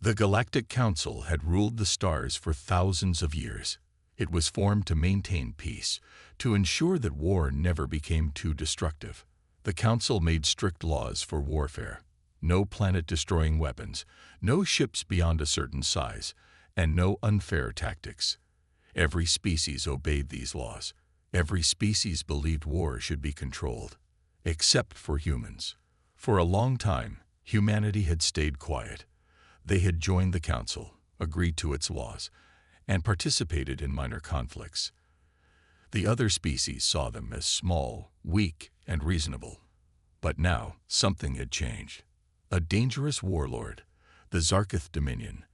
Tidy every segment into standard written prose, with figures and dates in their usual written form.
The Galactic Council had ruled the stars for thousands of years. It was formed to maintain peace, to ensure that war never became too destructive. The Council made strict laws for warfare. No planet-destroying weapons, no ships beyond a certain size, and no unfair tactics. Every species obeyed these laws. Every species believed war should be controlled, except for humans. For a long time, humanity had stayed quiet. They had joined the Council, agreed to its laws, and participated in minor conflicts. The other species saw them as small, weak, and reasonable. But now, something had changed. A dangerous warlord, the Zarkith Dominion,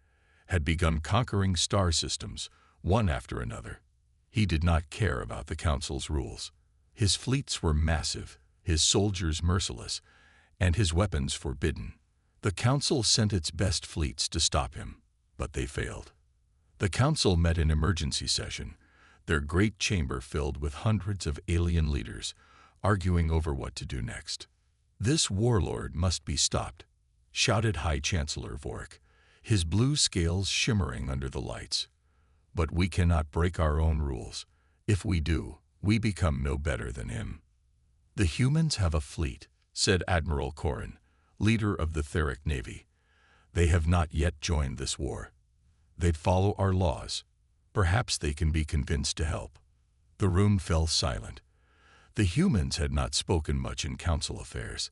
had begun conquering star systems, one after another. He did not care about the Council's rules. His fleets were massive, his soldiers merciless, and his weapons forbidden. The Council sent its best fleets to stop him, but they failed. The Council met in emergency session, their great chamber filled with hundreds of alien leaders, arguing over what to do next. "This warlord must be stopped," shouted High Chancellor Vorik, his blue scales shimmering under the lights. "But we cannot break our own rules. If we do, we become no better than him." "The humans have a fleet," said Admiral Korin, leader of the Theric Navy. "They have not yet joined this war. They'd follow our laws. Perhaps they can be convinced to help." The room fell silent. The humans had not spoken much in council affairs.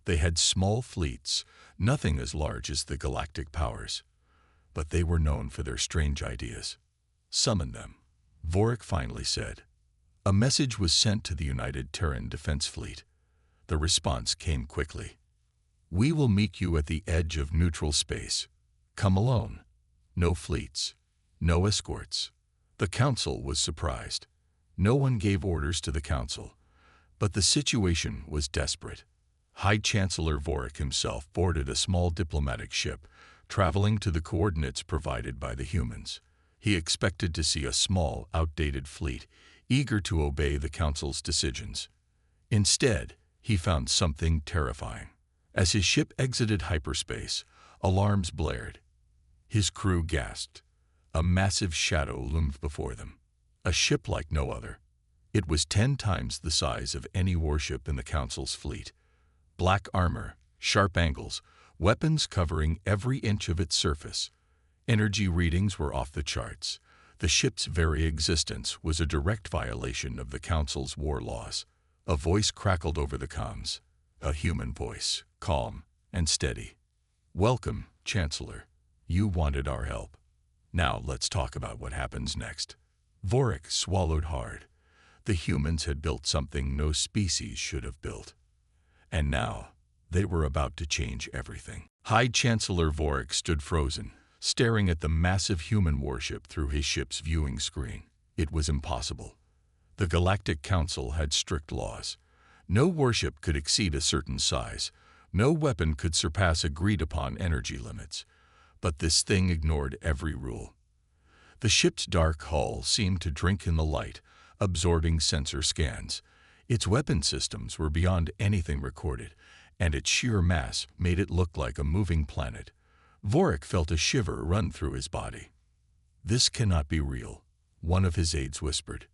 They had small fleets, nothing as large as the galactic powers. But they were known for their strange ideas. "Summon them," Vorik finally said. A message was sent to the United Terran Defense Fleet. The response came quickly. "We will meet you at the edge of neutral space. Come alone. No fleets. No escorts." The Council was surprised. No one gave orders to the Council. But the situation was desperate. High Chancellor Vorik himself boarded a small diplomatic ship, traveling to the coordinates provided by the humans. He expected to see a small, outdated fleet, eager to obey the Council's decisions. Instead, he found something terrifying. As his ship exited hyperspace, alarms blared. His crew gasped. A massive shadow loomed before them. A ship like no other. It was 10 times the size of any warship in the Council's fleet. Black armor, sharp angles, weapons covering every inch of its surface. Energy readings were off the charts. The ship's very existence was a direct violation of the Council's war laws. A voice crackled over the comms. A human voice, calm and steady. "Welcome, Chancellor. You wanted our help. Now let's talk about what happens next." Vorik swallowed hard. The humans had built something no species should have built. And now, they were about to change everything. High Chancellor Vorik stood frozen, staring at the massive human warship through his ship's viewing screen. It was impossible. The Galactic Council had strict laws. No warship could exceed a certain size. No weapon could surpass agreed-upon energy limits. But this thing ignored every rule. The ship's dark hull seemed to drink in the light, absorbing sensor scans. Its weapon systems were beyond anything recorded, and its sheer mass made it look like a moving planet. Vorik felt a shiver run through his body. "This cannot be real," one of his aides whispered.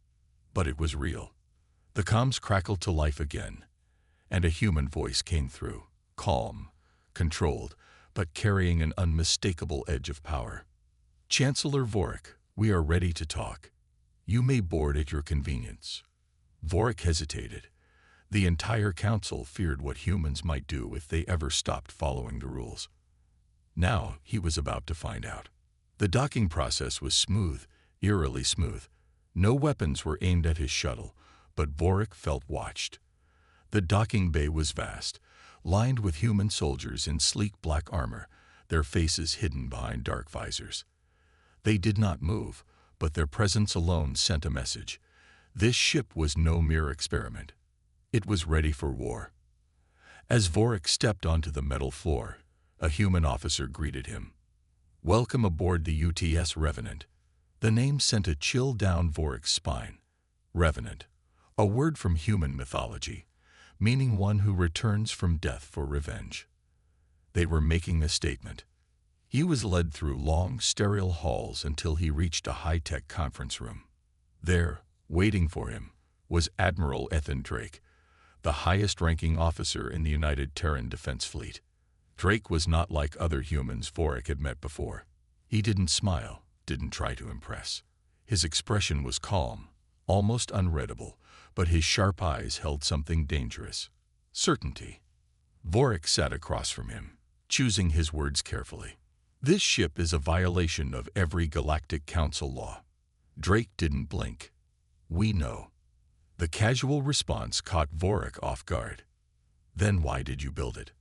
But it was real. The comms crackled to life again, and a human voice came through, calm, controlled, but carrying an unmistakable edge of power. "Chancellor Vorik, we are ready to talk. You may board at your convenience." Vorik hesitated. The entire council feared what humans might do if they ever stopped following the rules. Now he was about to find out. The docking process was smooth, eerily smooth. No weapons were aimed at his shuttle, but Vorik felt watched. The docking bay was vast, lined with human soldiers in sleek black armor, their faces hidden behind dark visors. They did not move, but their presence alone sent a message. This ship was no mere experiment. It was ready for war. As Vorik stepped onto the metal floor, a human officer greeted him. "Welcome aboard the UTS Revenant." The name sent a chill down Vorik's spine. Revenant, a word from human mythology, meaning one who returns from death for revenge. They were making a statement. He was led through long, sterile halls until he reached a high-tech conference room. There, waiting for him, was Admiral Ethan Drake, the highest-ranking officer in the United Terran Defense Fleet. Drake was not like other humans Vorik had met before. He didn't smile, didn't try to impress. His expression was calm, almost unreadable, but his sharp eyes held something dangerous. Certainty. Vorik sat across from him, choosing his words carefully. This ship is a violation of every Galactic Council law. Drake didn't blink. We know. The casual response caught Vorik off guard. Then why did you build it?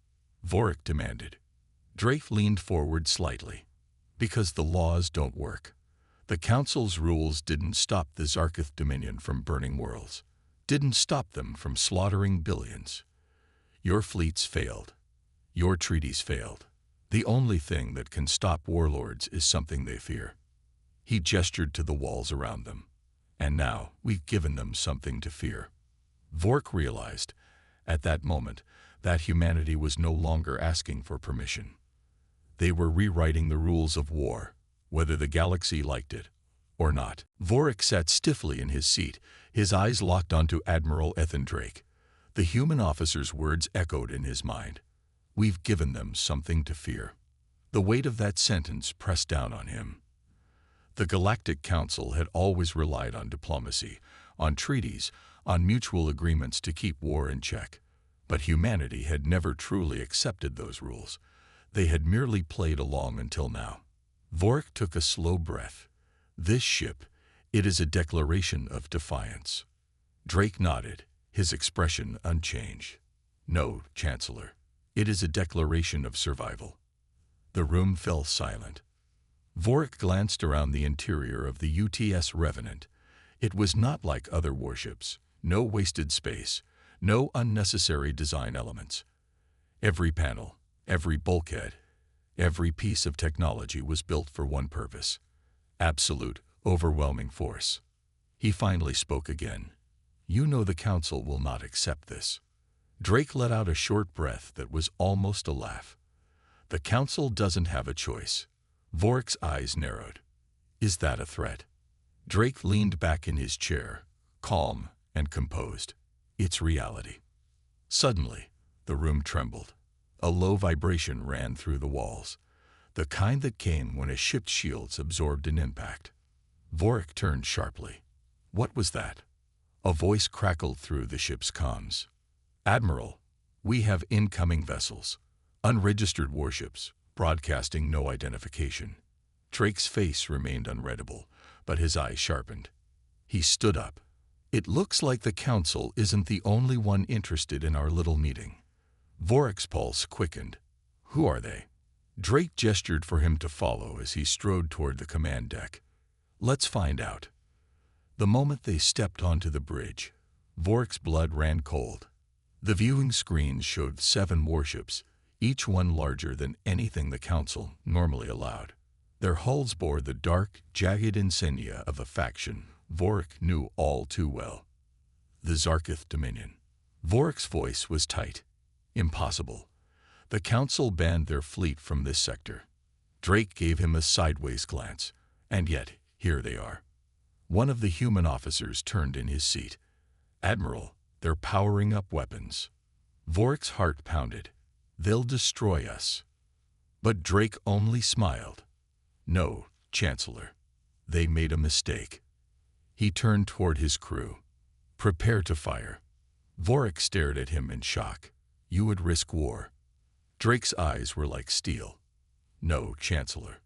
Vorik demanded. Drake leaned forward slightly. Because the laws don't work. The Council's rules didn't stop the Zarkith Dominion from burning worlds. Didn't stop them from slaughtering billions. Your fleets failed. Your treaties failed. The only thing that can stop warlords is something they fear. He gestured to the walls around them. And now we've given them something to fear. Vorik realized, at that moment, that humanity was no longer asking for permission. They were rewriting the rules of war, whether the galaxy liked it or not. Vorik sat stiffly in his seat, his eyes locked onto Admiral Ethan Drake. The human officer's words echoed in his mind. We've given them something to fear. The weight of that sentence pressed down on him. The Galactic Council had always relied on diplomacy, on treaties, on mutual agreements to keep war in check. But humanity had never truly accepted those rules. They had merely played along until now. Vorik took a slow breath. This ship, it is a declaration of defiance. Drake nodded, his expression unchanged. No, Chancellor. It is a declaration of survival. The room fell silent. Vorik glanced around the interior of the UTS Revenant. It was not like other warships. No wasted space. No unnecessary design elements. Every panel, every bulkhead, every piece of technology was built for one purpose. Absolute, overwhelming force. He finally spoke again. You know the Council will not accept this. Drake let out a short breath that was almost a laugh. The Council doesn't have a choice. Vorik's eyes narrowed. Is that a threat? Drake leaned back in his chair, calm and composed. It's reality. Suddenly, the room trembled. A low vibration ran through the walls, the kind that came when a ship's shields absorbed an impact. Vorik turned sharply. What was that? A voice crackled through the ship's comms. Admiral, we have incoming vessels, unregistered warships, broadcasting no identification. Drake's face remained unreadable, but his eyes sharpened. He stood up. It looks like the Council isn't the only one interested in our little meeting. Vorik's pulse quickened. Who are they? Drake gestured for him to follow as he strode toward the command deck. Let's find out. The moment they stepped onto the bridge, Vorik's blood ran cold. The viewing screens showed 7 warships, each one larger than anything the Council normally allowed. Their hulls bore the dark, jagged insignia of a faction Vorik knew all too well. The Zarkith Dominion. Vorik's voice was tight. Impossible. The Council banned their fleet from this sector. Drake gave him a sideways glance, and yet, here they are. One of the human officers turned in his seat. Admiral, they're powering up weapons. Vorik's heart pounded. They'll destroy us. But Drake only smiled. No, Chancellor. They made a mistake. He turned toward his crew. Prepare to fire. Vorik stared at him in shock. You would risk war. Drake's eyes were like steel. No, Chancellor.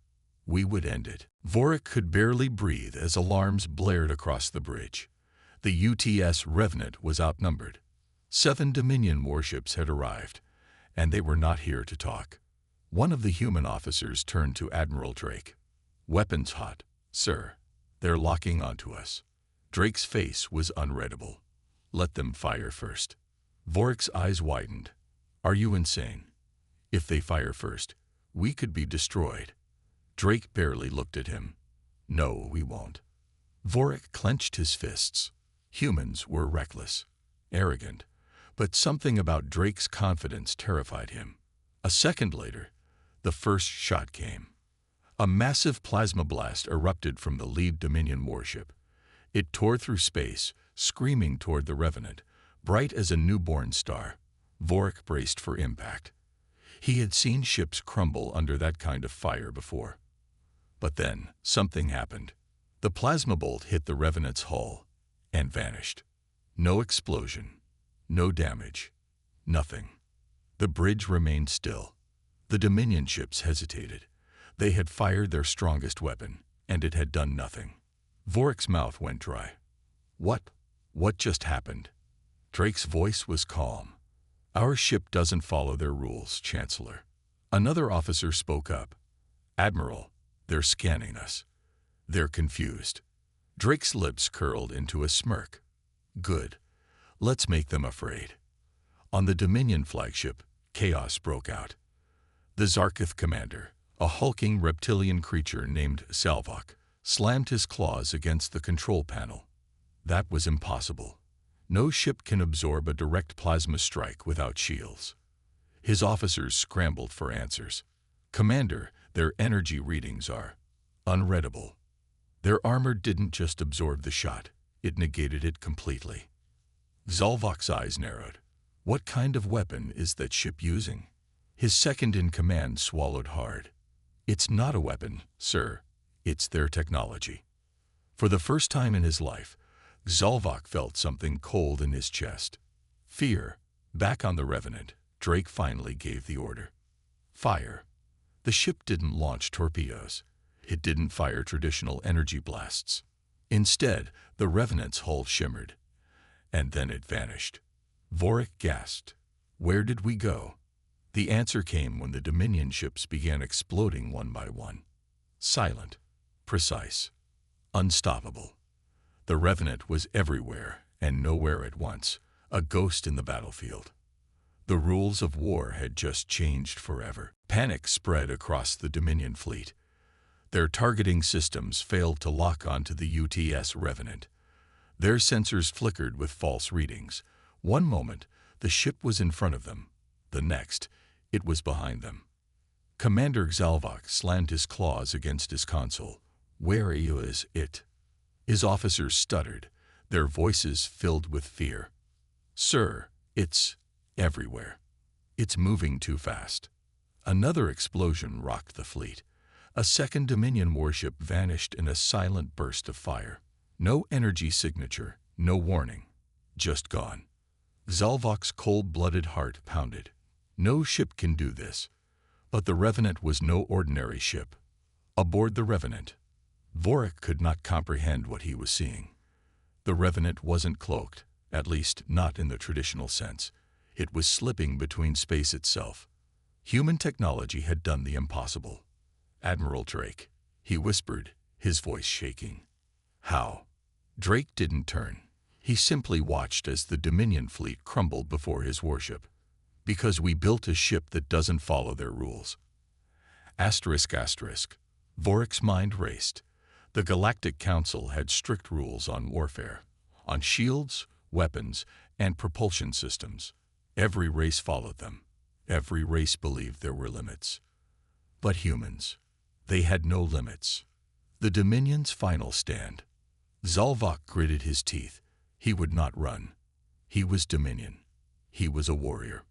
We would end it. Vorik could barely breathe as alarms blared across the bridge. The UTS Revenant was outnumbered. 7 Dominion warships had arrived, and they were not here to talk. One of the human officers turned to Admiral Drake. Weapons hot, sir. They're locking onto us. Drake's face was unreadable. Let them fire first. Vorik's eyes widened. Are you insane? If they fire first, we could be destroyed. Drake barely looked at him. No, we won't. Vorik clenched his fists. Humans were reckless, arrogant, but something about Drake's confidence terrified him. A second later, the first shot came. A massive plasma blast erupted from the lead Dominion warship. It tore through space, screaming toward the Revenant, bright as a newborn star. Vorik braced for impact. He had seen ships crumble under that kind of fire before. But then, something happened. The plasma bolt hit the Revenant's hull and vanished. No explosion, no damage, nothing. The bridge remained still. The Dominion ships hesitated. They had fired their strongest weapon, and it had done nothing. Vorik's mouth went dry. What just happened? Drake's voice was calm. Our ship doesn't follow their rules, Chancellor. Another officer spoke up. Admiral, they're scanning us. They're confused. Drake's lips curled into a smirk. Good. Let's make them afraid. On the Dominion flagship, chaos broke out. The Zarkith commander, a hulking reptilian creature named Salvok, slammed his claws against the control panel. That was impossible. No ship can absorb a direct plasma strike without shields. His officers scrambled for answers. Commander, their energy readings are unreadable. Their armor didn't just absorb the shot, it negated it completely. Zalvok's eyes narrowed. What kind of weapon is that ship using? His second-in-command swallowed hard. It's not a weapon, sir. It's their technology. For the first time in his life, Zalvok felt something cold in his chest. Fear. Back on the Revenant, Drake finally gave the order. Fire. The ship didn't launch torpedoes. It didn't fire traditional energy blasts. Instead, the Revenant's hull shimmered. And then it vanished. Vorik gasped. Where did we go? The answer came when the Dominion ships began exploding one by one. Silent, precise, unstoppable. The Revenant was everywhere and nowhere at once, a ghost in the battlefield. The rules of war had just changed forever. Panic spread across the Dominion fleet. Their targeting systems failed to lock onto the UTS Revenant. Their sensors flickered with false readings. One moment, the ship was in front of them. The next, it was behind them. Commander Zalvok slammed his claws against his console. Where is it? His officers stuttered, their voices filled with fear. Sir, it's everywhere. It's moving too fast. Another explosion rocked the fleet. A second Dominion warship vanished in a silent burst of fire. No energy signature, no warning. Just gone. Zalvok's cold-blooded heart pounded. No ship can do this. But the Revenant was no ordinary ship. Aboard the Revenant, Vorik could not comprehend what he was seeing. The Revenant wasn't cloaked, at least not in the traditional sense. It was slipping between space itself. Human technology had done the impossible. Admiral Drake, he whispered, his voice shaking. How? Drake didn't turn. He simply watched as the Dominion fleet crumbled before his warship. Because we built a ship that doesn't follow their rules. Asterisk. Vorik's mind raced. The Galactic Council had strict rules on warfare, on shields, weapons, and propulsion systems. Every race followed them. Every race believed there were limits. But humans, they had no limits. The Dominion's final stand. Zalvok gritted his teeth. He would not run. He was Dominion. He was a warrior.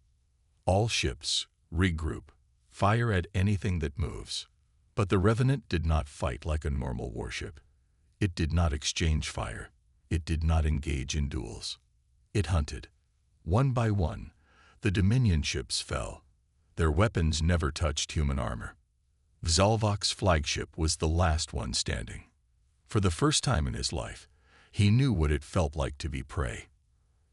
All ships, regroup, fire at anything that moves. But the Revenant did not fight like a normal warship. It did not exchange fire. It did not engage in duels. It hunted. One by one, the Dominion ships fell. Their weapons never touched human armor. Zalvok's flagship was the last one standing. For the first time in his life, he knew what it felt like to be prey.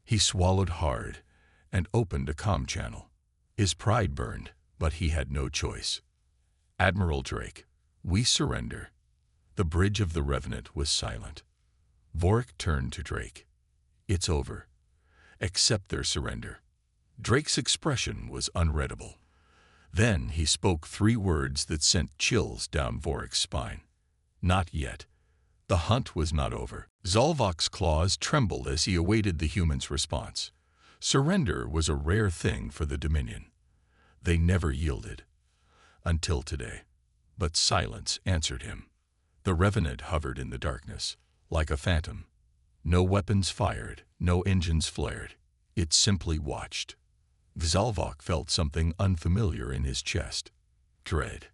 He swallowed hard and opened a comm channel. His pride burned, but he had no choice. Admiral Drake, we surrender. The bridge of the Revenant was silent. Vorik turned to Drake. It's over. Accept their surrender. Drake's expression was unreadable. Then he spoke 3 words that sent chills down Vorik's spine. Not yet. The hunt was not over. Zalvok's claws trembled as he awaited the human's response. Surrender was a rare thing for the Dominion. They never yielded. Until today. But silence answered him. The Revenant hovered in the darkness, like a phantom. No weapons fired, no engines flared. It simply watched. Zalvok felt something unfamiliar in his chest. Dread.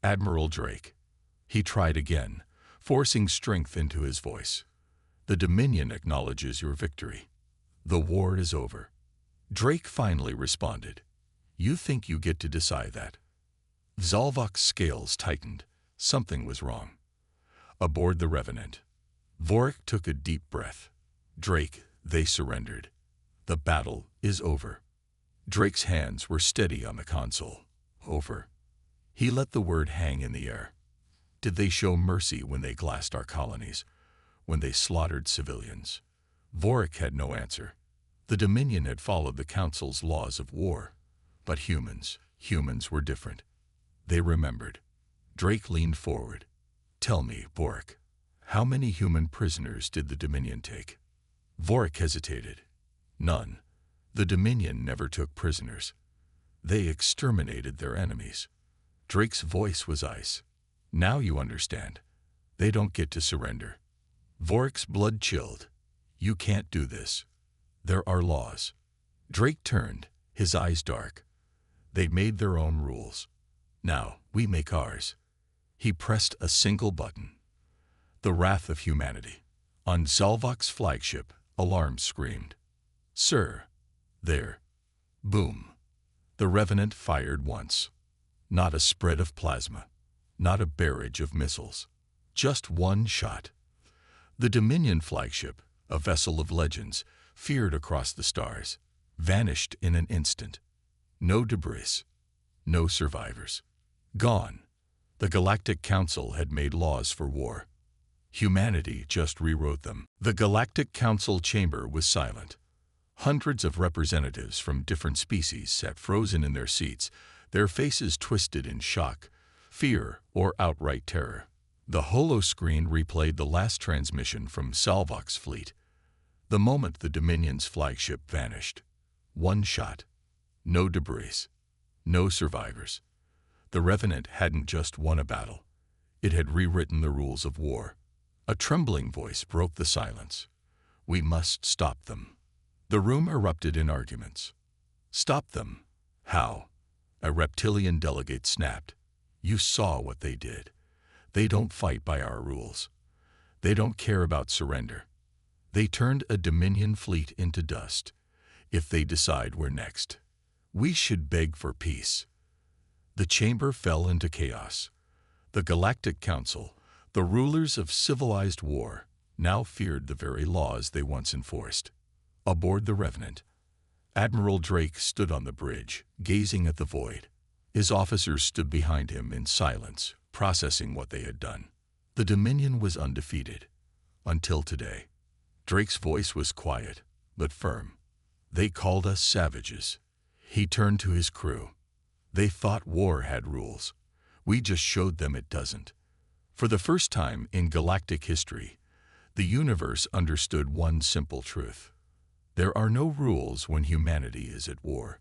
Admiral Drake. He tried again, forcing strength into his voice. The Dominion acknowledges your victory. The war is over. Drake finally responded. You think you get to decide that? Zalvok's scales tightened. Something was wrong. Aboard the Revenant, Vorik took a deep breath. Drake, they surrendered. The battle is over. Drake's hands were steady on the console. Over. He let the word hang in the air. Did they show mercy when they glassed our colonies? When they slaughtered civilians? Vorik had no answer. The Dominion had followed the Council's laws of war. But humans were different. They remembered. Drake leaned forward. Tell me, Vorik, how many human prisoners did the Dominion take? Vorik hesitated. None. The Dominion never took prisoners. They exterminated their enemies. Drake's voice was ice. Now you understand. They don't get to surrender. Vorik's blood chilled. You can't do this. There are laws. Drake turned, his eyes dark. They made their own rules. Now we make ours. He pressed a single button. The wrath of humanity. On Zalvok's flagship, alarms screamed. Sir, there. Boom. The Revenant fired once. Not a spread of plasma. Not a barrage of missiles. Just one shot. The Dominion flagship, a vessel of legends, feared across the stars, vanished in an instant. No debris. No survivors. Gone. The Galactic Council had made laws for war. Humanity just rewrote them. The Galactic Council chamber was silent. Hundreds of representatives from different species sat frozen in their seats, their faces twisted in shock, fear, or outright terror. The holoscreen replayed the last transmission from Zalvok's fleet. The moment the Dominion's flagship vanished. One shot. No debris. No survivors. The Revenant hadn't just won a battle. It had rewritten the rules of war. A trembling voice broke the silence. We must stop them. The room erupted in arguments. Stop them? How? A reptilian delegate snapped. You saw what they did. They don't fight by our rules. They don't care about surrender. They turned a Dominion fleet into dust. If they decide we're next, we should beg for peace. The chamber fell into chaos. The Galactic Council, the rulers of civilized war, now feared the very laws they once enforced. Aboard the Revenant, Admiral Drake stood on the bridge, gazing at the void. His officers stood behind him in silence, processing what they had done. The Dominion was undefeated. Until today. Drake's voice was quiet, but firm. They called us savages. He turned to his crew. They thought war had rules. We just showed them it doesn't. For the first time in galactic history, the universe understood one simple truth. There are no rules when humanity is at war.